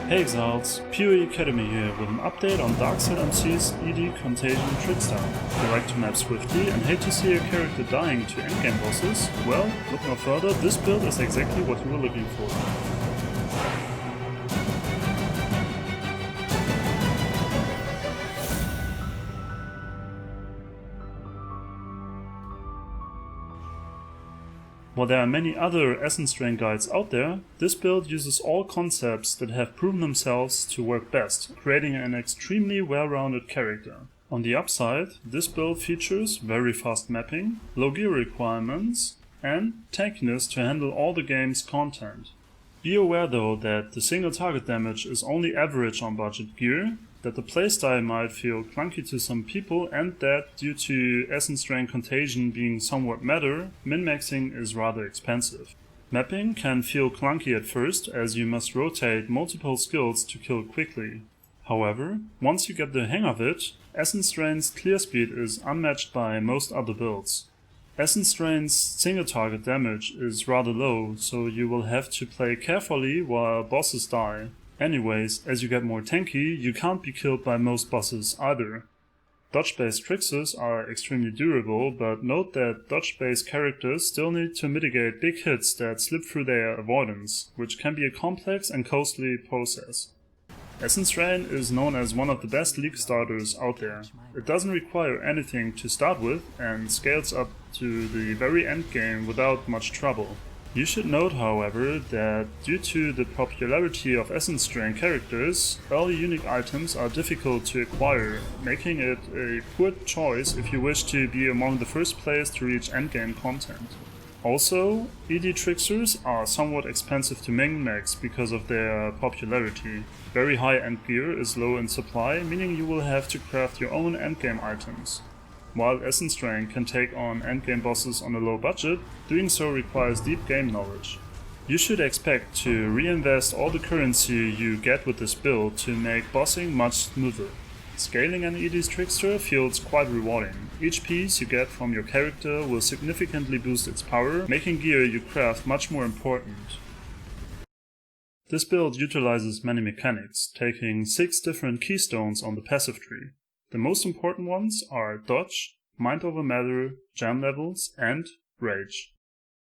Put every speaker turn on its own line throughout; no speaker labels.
Hey Exiles, PoE Academy here with an update on Darkxellmc's ED Contagion Trickster. If you like to map swiftly and hate to see your character dying to endgame bosses, well, look no further, this build is exactly what you were looking for. While there are many other Essence Drain guides out there, this build uses all concepts that have proven themselves to work best, creating an extremely well-rounded character. On the upside, this build features very fast mapping, low gear requirements, and tankiness to handle all the game's content. Be aware though that the single target damage is only average on budget gear, that the playstyle might feel clunky to some people, and that due to Essence Drain Contagion being somewhat meta, min-maxing is rather expensive. Mapping can feel clunky at first, as you must rotate multiple skills to kill quickly. However, once you get the hang of it, Essence Drain's clear speed is unmatched by most other builds. Essence Drain's single target damage is rather low, so you will have to play carefully while bosses die. Anyways, as you get more tanky, you can't be killed by most bosses either. Dodge-based Tricksters are extremely durable, but note that dodge-based characters still need to mitigate big hits that slip through their avoidance, which can be a complex and costly process. Essence Drain is known as one of the best league starters out there. It doesn't require anything to start with and scales up to the very end game without much trouble. You should note, however, that due to the popularity of Essence Drain characters, early unique items are difficult to acquire, making it a poor choice if you wish to be among the first players to reach endgame content. Also, ED Tricksters are somewhat expensive to min-max because of their popularity. Very high end gear is low in supply, meaning you will have to craft your own endgame items. While Essence Drain can take on endgame bosses on a low budget, doing so requires deep game knowledge. You should expect to reinvest all the currency you get with this build to make bossing much smoother. Scaling an ED's Trickster feels quite rewarding. Each piece you get from your character will significantly boost its power, making gear you craft much more important. This build utilizes many mechanics, taking 6 different keystones on the passive tree. The most important ones are Dodge, Mind over Matter, Gem levels, and Rage.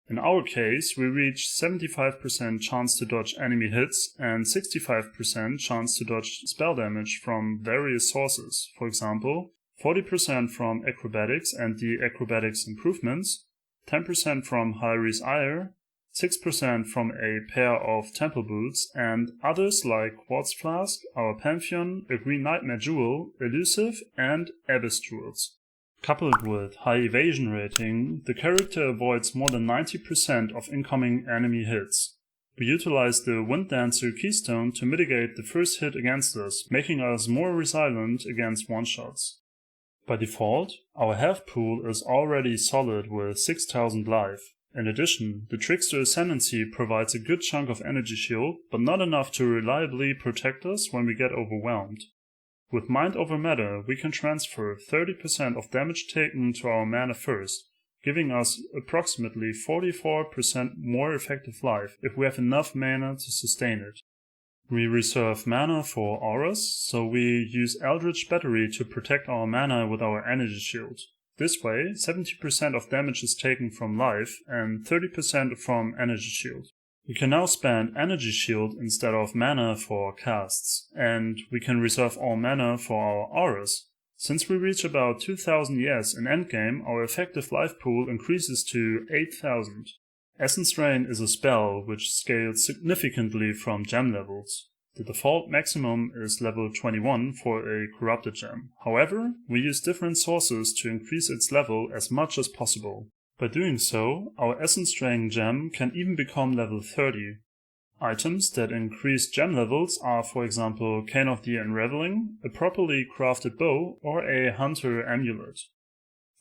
In our case, we reach 75% chance to dodge enemy hits and 65% chance to dodge spell damage from various sources, for example, 40% from acrobatics and the acrobatics improvements, 10% from Hyri's Ire, 6% from a pair of temple boots, and others like Quartz Flask, our Pantheon, a Green Nightmare Jewel, Elusive, and Abyss Jewels. Coupled with high evasion rating, the character avoids more than 90% of incoming enemy hits. We utilize the Wind Dancer keystone to mitigate the first hit against us, making us more resilient against one-shots. By default, our health pool is already solid with 6000 life. In addition, the Trickster Ascendancy provides a good chunk of energy shield, but not enough to reliably protect us when we get overwhelmed. With Mind over Matter, we can transfer 30% of damage taken to our mana first, giving us approximately 44% more effective life if we have enough mana to sustain it. We reserve mana for auras, so we use Eldritch Battery to protect our mana with our energy shield. This way, 70% of damage is taken from life and 30% from energy shield. We can now spend energy shield instead of mana for casts, and we can reserve all mana for our auras. Since we reach about 2000 ES in endgame, our effective life pool increases to 8000. Essence Drain is a spell which scales significantly from gem levels. The default maximum is level 21 for a corrupted gem. However, we use different sources to increase its level as much as possible. By doing so, our Essence Drain gem can even become level 30. Items that increase gem levels are, for example, Cane of the Unraveling, a properly crafted bow, or a Hunter amulet.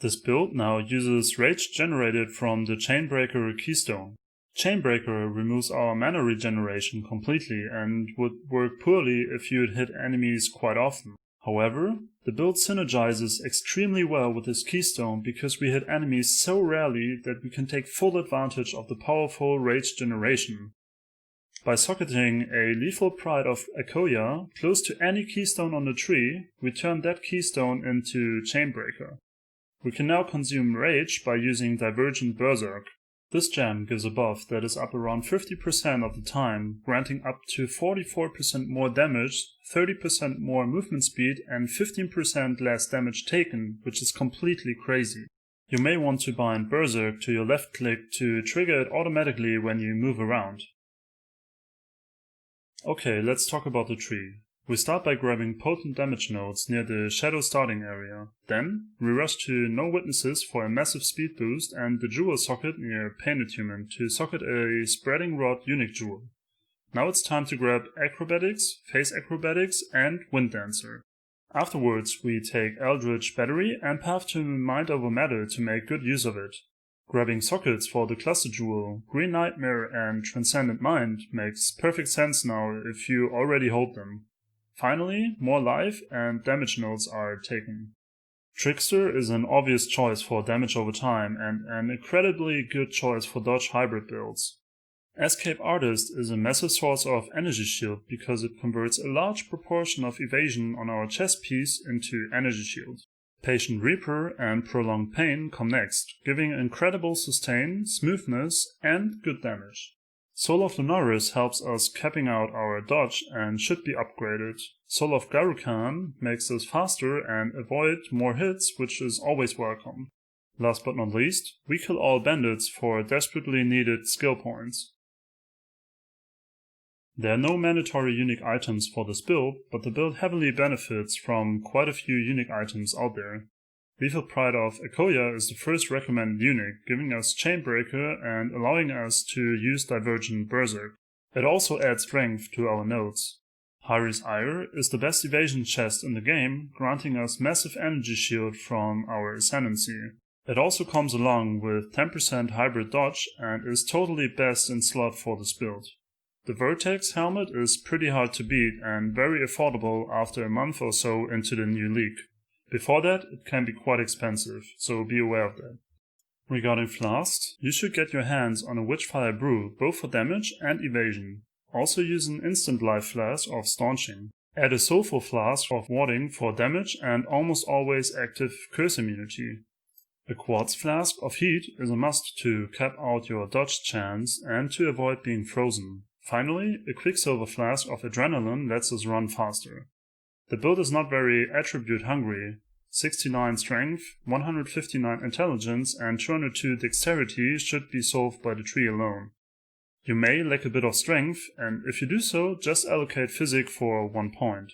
This build now uses rage generated from the Chainbreaker keystone. Chainbreaker removes our mana regeneration completely and would work poorly if you'd hit enemies quite often. However, the build synergizes extremely well with this keystone because we hit enemies so rarely that we can take full advantage of the powerful rage generation. By socketing a lethal Pride of Akoya close to any keystone on the tree, we turn that keystone into Chainbreaker. We can now consume Rage by using Divergent Berserk. This gem gives a buff that is up around 50% of the time, granting up to 44% more damage, 30% more movement speed, and 15% less damage taken, which is completely crazy. You may want to bind Berserk to your left click to trigger it automatically when you move around. Okay, let's talk about the tree. We start by grabbing potent damage nodes near the shadow starting area. Then, we rush to No Witnesses for a massive speed boost and the jewel socket near Painted Human to socket a Spreading Rod unique jewel. Now it's time to grab Acrobatics, Face Acrobatics, and Wind Dancer. Afterwards, we take Eldritch Battery and Path to Mind Over Matter to make good use of it. Grabbing sockets for the Cluster Jewel, Green Nightmare, and Transcendent Mind makes perfect sense now if you already hold them. Finally, more life and damage nodes are taken. Trickster is an obvious choice for damage over time and an incredibly good choice for dodge hybrid builds. Escape Artist is a massive source of energy shield because it converts a large proportion of evasion on our chest piece into energy shield. Patient Reaper and Prolonged Pain come next, giving incredible sustain, smoothness, and good damage. Soul of Lunaris helps us capping out our dodge and should be upgraded. Soul of Garukan makes us faster and avoid more hits, which is always welcome. Last but not least, we kill all bandits for desperately needed skill points. There are no mandatory unique items for this build, but the build heavily benefits from quite a few unique items out there. Lethal Pride of Akoya is the first recommended unique, giving us Chainbreaker and allowing us to use Divergent Berserk. It also adds strength to our nodes. Hari's Ire is the best evasion chest in the game, granting us massive energy shield from our Ascendancy. It also comes along with 10% hybrid dodge and is totally best in slot for this build. The Vertex helmet is pretty hard to beat and very affordable after a month or so into the new league. Before that, it can be quite expensive, so be aware of that. Regarding flasks, you should get your hands on a Witchfire Brew, both for damage and evasion. Also use an instant life flask of staunching. Add a Soulful Flask of warding for damage and almost always active curse immunity. A Quartz Flask of heat is a must to cap out your dodge chance and to avoid being frozen. Finally, a Quicksilver Flask of adrenaline lets us run faster. The build is not very attribute hungry. 69 strength, 159 intelligence, and 202 dexterity should be solved by the tree alone. You may lack a bit of strength, and if you do so, just allocate physic for 1 point.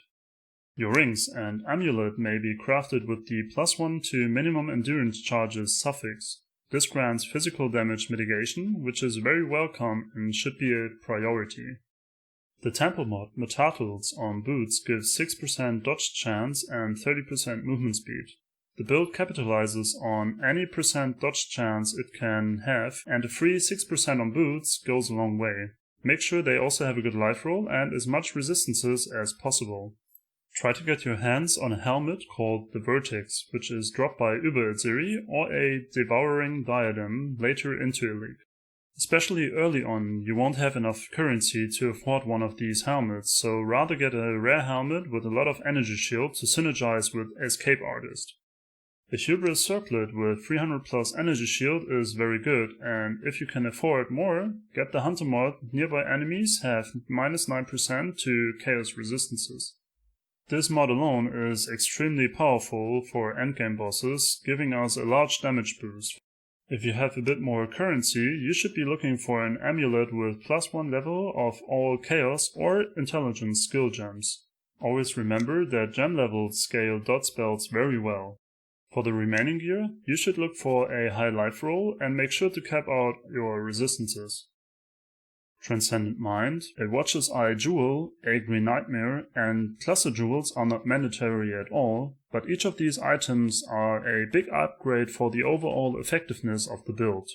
Your rings and amulet may be crafted with the +1 to minimum endurance charges suffix. This grants physical damage mitigation, which is very welcome and should be a priority. The Temple mod Metatals on boots gives 6% dodge chance and 30% movement speed. The build capitalizes on any % dodge chance it can have, and a free 6% on boots goes a long way. Make sure they also have a good life roll and as much resistances as possible. Try to get your hands on a helmet called the Vertex, which is dropped by Uber-Aziri, or a Devouring Diadem later into a league. Especially early on, you won't have enough currency to afford one of these helmets, so rather get a rare helmet with a lot of energy shield to synergize with Escape Artist. A Hubris Circlet with 300 plus energy shield is very good, and if you can afford more, get the Hunter mod. Nearby enemies have -9% to chaos resistances. This mod alone is extremely powerful for endgame bosses, giving us a large damage boost. If you have a bit more currency, you should be looking for an amulet with +1 level of all chaos or intelligence skill gems. Always remember that gem levels scale dot spells very well. For the remaining gear, you should look for a high life roll and make sure to cap out your resistances. Transcendent Mind, a Watcher's Eye Jewel, a Green Nightmare, and Cluster Jewels are not mandatory at all, but each of these items are a big upgrade for the overall effectiveness of the build.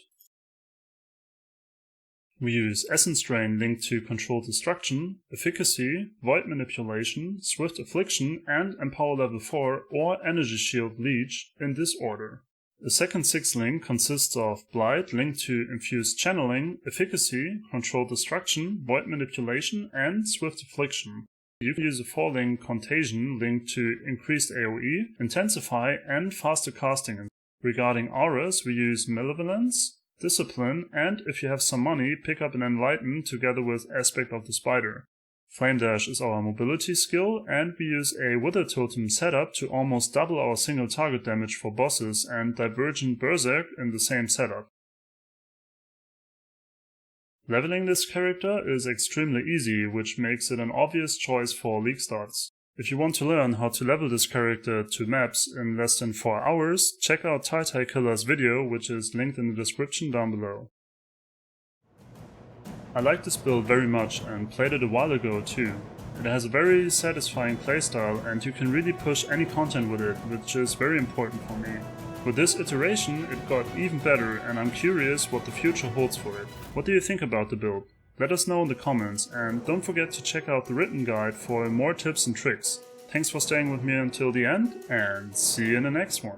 We use Essence Drain linked to Control Destruction, Efficacy, Void Manipulation, Swift Affliction, and Empower Level 4 or Energy Shield Leech in this order. The second 6 link consists of Blight, linked to Infused Channeling, Efficacy, Controlled Destruction, Void Manipulation, and Swift Affliction. You can use a 4 link Contagion, linked to Increased AoE, Intensify, and Faster Casting. Regarding auras, we use Malevolence, Discipline, and if you have some money, pick up an Enlighten together with Aspect of the Spider. Flame Dash is our mobility skill, and we use a Wither Totem setup to almost double our single target damage for bosses, and Divergent Berserk in the same setup. Leveling this character is extremely easy, which makes it an obvious choice for League starts. If you want to learn how to level this character to maps in less than 4 hours, check out Tai Killer's video, which is linked in the description down below. I like this build very much and played it a while ago too. It has a very satisfying playstyle and you can really push any content with it, which is very important for me. With this iteration it got even better and I'm curious what the future holds for it. What do you think about the build? Let us know in the comments and don't forget to check out the written guide for more tips and tricks. Thanks for staying with me until the end and see you in the next one.